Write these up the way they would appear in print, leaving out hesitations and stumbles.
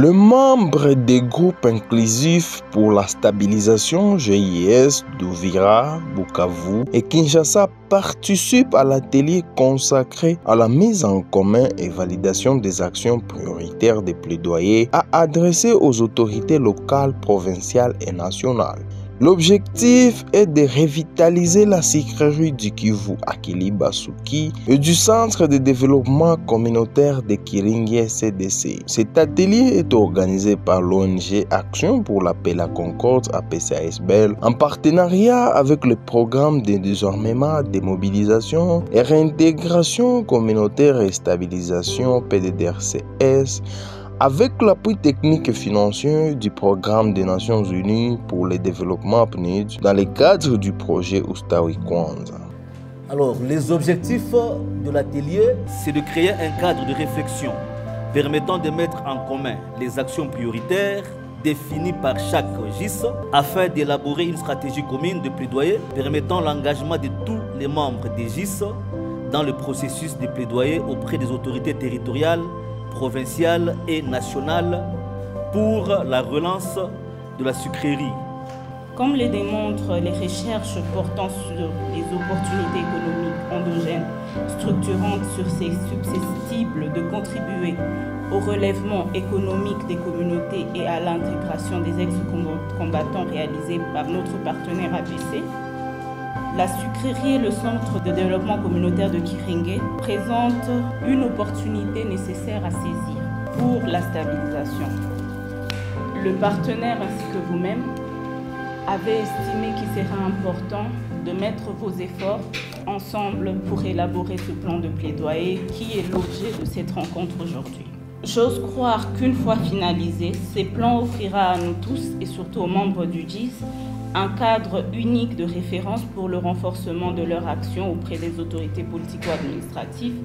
Le membre des groupes inclusifs pour la stabilisation GIS d'Uvira, Bukavu et Kinshasa participent à l'atelier consacré à la mise en commun et validation des actions prioritaires des plaidoyers à adresser aux autorités locales, provinciales et nationales. L'objectif est de revitaliser la sucrerie du Kivu à Kilibasuki et du Centre de développement communautaire de Kiringi CDC. Cet atelier est organisé par l'ONG Action pour la paix et la concorde APCASBL en partenariat avec le programme de désarmement, démobilisation et réintégration communautaire et stabilisation PDDRCS, avec l'appui technique et financier du Programme des Nations Unies pour le développement PNUD dans le cadre du projet Ustawi Kwanza. Alors, les objectifs de l'atelier, c'est de créer un cadre de réflexion permettant de mettre en commun les actions prioritaires définies par chaque GIS afin d'élaborer une stratégie commune de plaidoyer permettant l'engagement de tous les membres des GIS dans le processus de plaidoyer auprès des autorités territoriales, provinciale et nationale pour la relance de la sucrerie. Comme le démontrent les recherches portant sur les opportunités économiques endogènes structurantes sur ces susceptibles de contribuer au relèvement économique des communautés et à l'intégration des ex-combattants réalisés par notre partenaire APC, la sucrerie et le Centre de développement communautaire de Kiringi présentent une opportunité nécessaire à saisir pour la stabilisation. Le partenaire ainsi que vous-même avez estimé qu'il serait important de mettre vos efforts ensemble pour élaborer ce plan de plaidoyer qui est l'objet de cette rencontre aujourd'hui. J'ose croire qu'une fois finalisé, ce plan offrira à nous tous et surtout aux membres du GIS un cadre unique de référence pour le renforcement de leur action auprès des autorités politico-administratives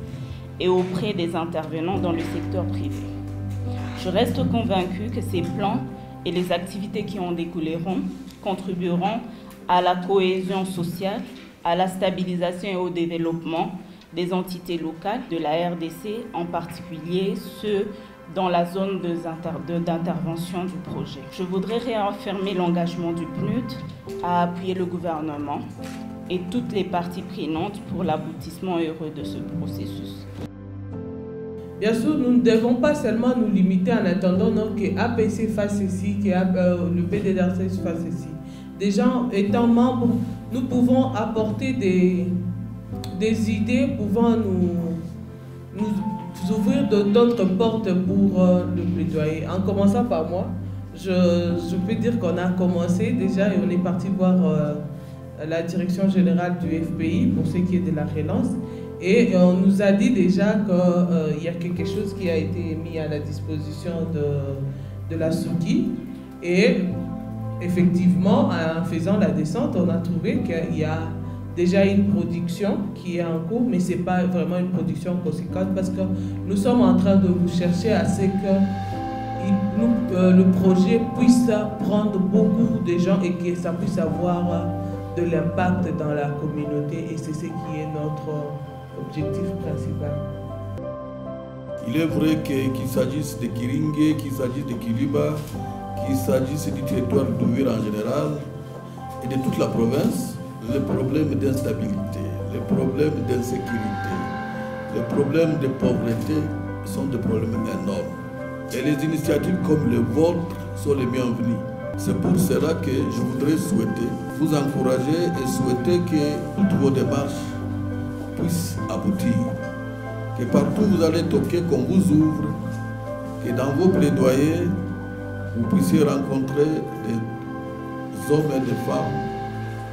et auprès des intervenants dans le secteur privé. Je reste convaincue que ces plans et les activités qui en découleront contribueront à la cohésion sociale, à la stabilisation et au développement des entités locales de la RDC, en particulier ceux dans la zone d'intervention du projet. Je voudrais réaffirmer l'engagement du PNUD à appuyer le gouvernement et toutes les parties prenantes pour l'aboutissement heureux de ce processus. Bien sûr, nous ne devons pas seulement nous limiter en attendant que APC fasse ceci, que le PDDRCS fasse ceci. Déjà, étant membres, nous pouvons apporter des idées pouvant nous ouvrir d'autres portes pour le plaidoyer. En commençant par moi, je peux dire qu'on a commencé déjà et on est parti voir la direction générale du FPI pour ce qui est de la relance. Et on nous a dit déjà qu'il y a quelque chose qui a été mis à la disposition de la Souki. Et effectivement, en faisant la descente, on a trouvé qu'il y a déjà une production qui est en cours, mais ce n'est pas vraiment une production conséquente parce que nous sommes en train de chercher à ce que le projet puisse prendre beaucoup de gens et que ça puisse avoir de l'impact dans la communauté, et c'est ce qui est notre objectif principal. Il est vrai qu'il s'agisse de Kiringi, qu'il s'agisse de Kiliba, qu'il s'agisse du territoire d'Uvira en général et de toute la province, les problèmes d'instabilité, les problèmes d'insécurité, les problèmes de pauvreté sont des problèmes énormes. Et les initiatives comme les vôtres sont les bienvenues. C'est pour cela que je voudrais souhaiter, vous encourager et souhaiter que toutes vos démarches puissent aboutir. Que partout vous allez toquer, qu'on vous ouvre, que dans vos plaidoyers, vous puissiez rencontrer des hommes et des femmes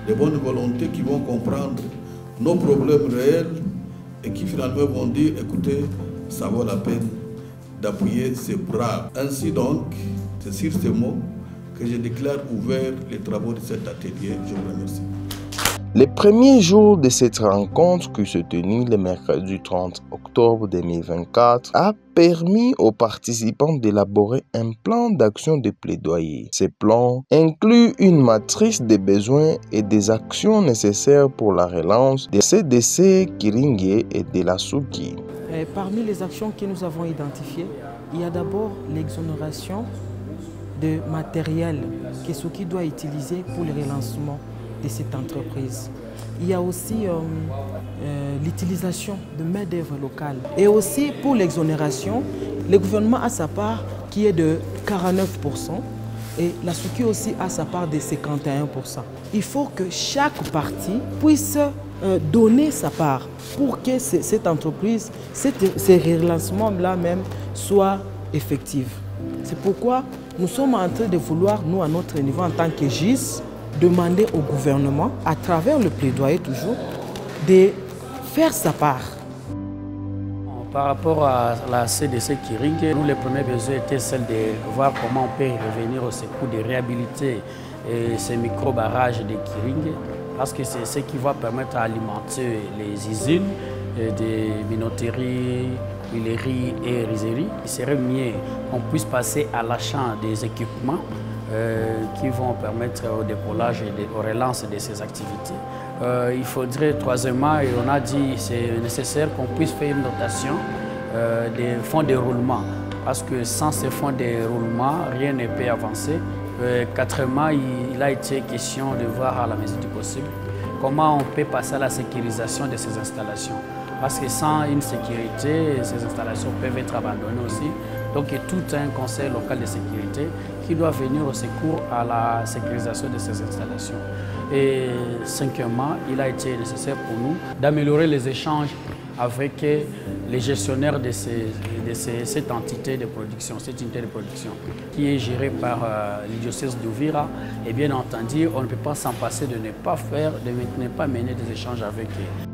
de bonne volonté qui vont comprendre nos problèmes réels et qui finalement vont dire, écoutez, ça vaut la peine d'appuyer ces bras. Ainsi donc, c'est sur ces mots que je déclare ouvert les travaux de cet atelier. Je vous remercie. Les premiers jours de cette rencontre qui se tenue le mercredi 30 octobre 2024 a permis aux participants d'élaborer un plan d'action de plaidoyer. Ce plan inclut une matrice des besoins et des actions nécessaires pour la relance des CDC, Kiringi et de la Souki. Parmi les actions que nous avons identifiées, Il y a d'abord l'exonération de matériel que ce qui doit utiliser pour le relancement de cette entreprise. Il y a aussi l'utilisation de main-d'œuvre locale. Et aussi pour l'exonération, le gouvernement a sa part qui est de 49% et la SOUKI aussi a sa part de 51%. Il faut que chaque partie puisse donner sa part pour que cette entreprise, ces relancements-là même soient effectifs. C'est pourquoi nous sommes en train de vouloir, nous à notre niveau en tant que GIS, demander au gouvernement, à travers le plaidoyer toujours, de faire sa part. Par rapport à la CDC Kiring, nous, les premiers besoins étaient celle de voir comment on peut revenir au secours de réhabiliter ces micro-barrages de Kiring, parce que c'est ce qui va permettre d'alimenter les usines des minoteries, huileries et rizeries. Il serait mieux qu'on puisse passer à l'achat des équipements qui vont permettre au décollage et au relance de ces activités. Il faudrait, troisièmement, et on a dit c'est nécessaire qu'on puisse faire une notation des fonds de roulement, parce que sans ces fonds de roulement, rien ne peut avancer. Quatrièmement, il a été question de voir à la mesure du possible comment on peut passer à la sécurisation de ces installations. Parce que sans une sécurité, ces installations peuvent être abandonnées aussi. Donc il y a tout un conseil local de sécurité qui doit venir au secours à la sécurisation de ces installations. Et cinquièmement, il a été nécessaire pour nous d'améliorer les échanges avec les gestionnaires de cette entité de production, qui est gérée par le diocèse d'Uvira. Et bien entendu, on ne peut pas s'en passer de ne pas mener des échanges avec eux.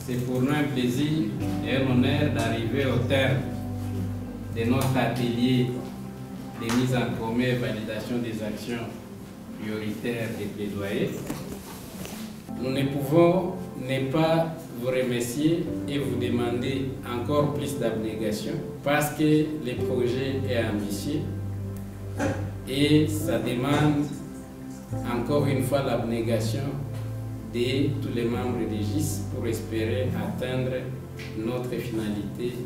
C'est pour nous un plaisir et un honneur d'arriver au terme de notre atelier de mise en commun et validation des actions prioritaires des plaidoyers. Nous ne pouvons ne pas vous remercier et vous demander encore plus d'abnégation parce que le projet est ambitieux et ça demande encore une fois l'abnégation de tous les membres de GIS pour espérer atteindre notre finalité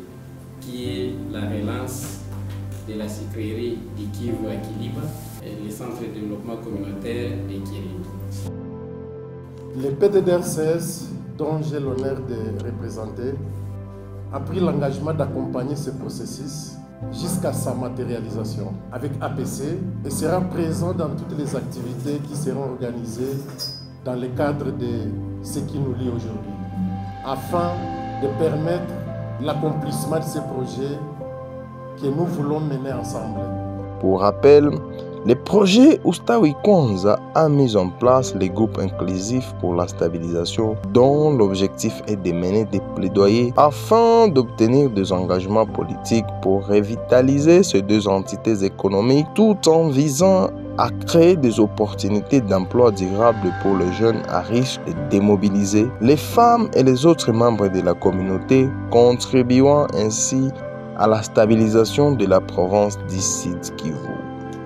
qui est la relance de la sucrerie du Kivu à Kiliba et le centre de développement communautaire de Kiring. Le PDDRCS, dont j'ai l'honneur de représenter, a pris l'engagement d'accompagner ce processus jusqu'à sa matérialisation avec APC et sera présent dans toutes les activités qui seront organisées dans le cadre de ce qui nous lie aujourd'hui, afin de permettre l'accomplissement de ces projets que nous voulons mener ensemble. Pour rappel, le projet Ustawi Kwanza a mis en place les groupes inclusifs pour la stabilisation dont l'objectif est de mener des plaidoyers afin d'obtenir des engagements politiques pour revitaliser ces deux entités économiques tout en visant à créer des opportunités d'emploi durables pour les jeunes à risque de démobiliser les femmes et les autres membres de la communauté, contribuant ainsi à la stabilisation de la province du Sud Kivu.